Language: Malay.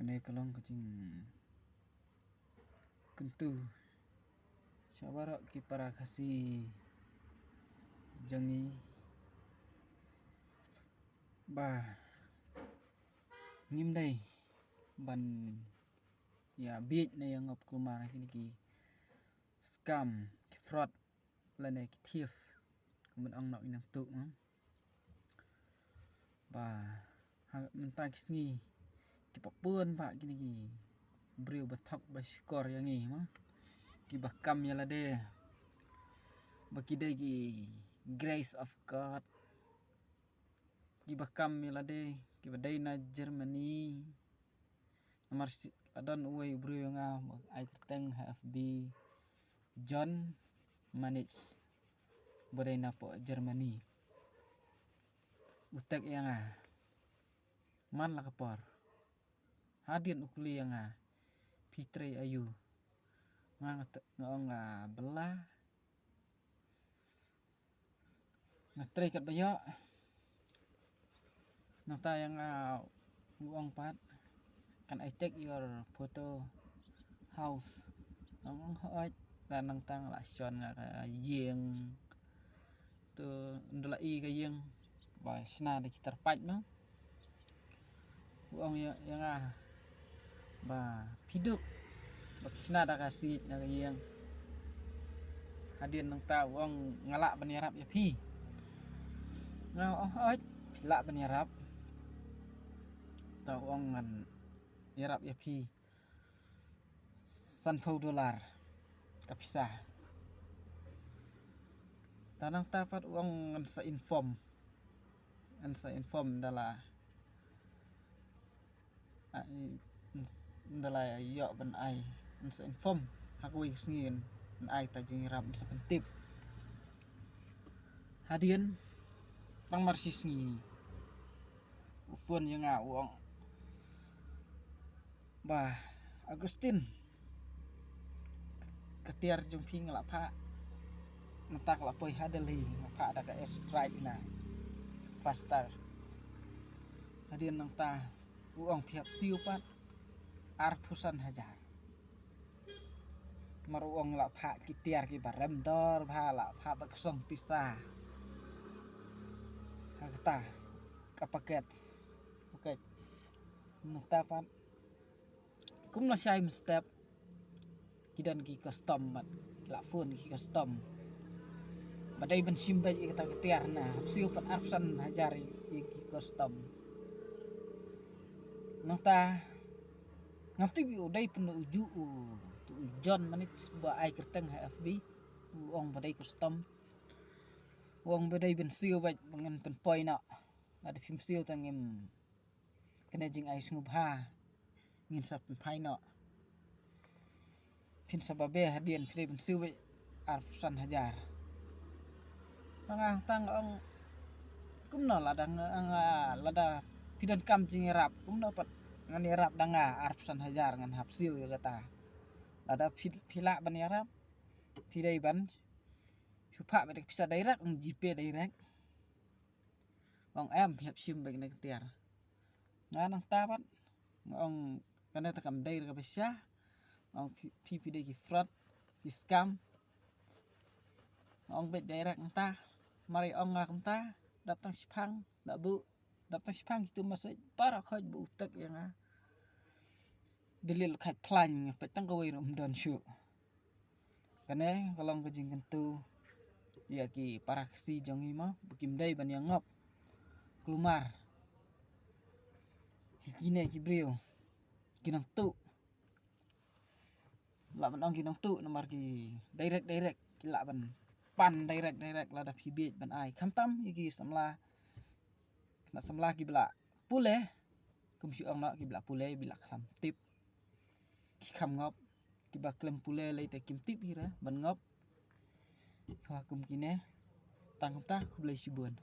Kene kalong kucing kentu sabarok ki para kasih jangi ba ngim đây ban ya beat na yang ngop kelumar kini ki scam ki fraud lane ki thief kemen ong nok inang tu ba mentang kisngi ki papun pak kini ki beriu batok ba skor yang ni ki bakam ya lade baki de ki grace of God ki bakam ya lade ki badai na Germany nomor adon uwe beriu nga ai kerteng HFB John manage badai na po Germany utek yang man la kapor hadin ukli yang Fitre Ayu ngong belah ngatri kat bayo nata yang uang pat can I take your photo house nong hoi dan nang tang la shon nga yeng tu ndolai ka yeng ba sna de kitar paj no uang yang ba piduk sna da kasih na yang hadin nang ta uang ngalak banyarap ya pi ngau oi pilak banyarap ta uang ngan yarap ya pi $1,000 kapisah tanang tapat uang ngan sa inform dala ndala yo ban ai sa inform hakui sngin ai ta jing rap sa pentip hadian tang marsis ngi ufon yang uang bah Agustin ketiar jumpi ngelak pak mentak la poi hadeli pak ada ka strike na faster hadian nang ta uang pihak siu pat arpusan hajar mar uang la pak kitiar ki barem dor bhala pak bakesong pisah hakta kapaket oke nang pat kum la shai step kidan ki custom mat la phone ki custom badai ben simbai kita ketiar na siu pat arpusan hajar ki custom nang ta ngapti bi udai penu uju tu John manit ba ai kerteng HFB uang badai custom uang badai ben siu ba bengen pen poi na ada phim siu tangem kena jing ai ngubha ngin sap pai na pin sababe hadian pile ben siu ba arsan hajar tang ong kumno lada pidan kam jing rap kumno pat ngan rap danga arsan hajar ngan hapsiu ya kata ada pila ban yarap pidai ban supa ba bisa direct ong GP direct ong em phep sim ba kena ketiar nganang tapat ong kana takam dai ka bisa ong pidai ki fraud ki scam ong bet direct entah mari ong ngamta datang sipang dak bu datang sipang itu masuk para khoj bu utak yang delil khat plan petang ko rum don shu kane kalong kejing kentu ya ki para si jongi ma bukim dai ban yang ngop kelumar hikine ki brio kinang tu la ban ong kinang tu nomor ki direct ki la ban pan direct la da phibet ban ai khamtam ki samla na samla ki bla pule kum shu ong na ki bla pule bila kham tip ki kham ngop ki ba klem pule lai te kim tip hira ban ngop kha kum kine tang ta khu blai shibun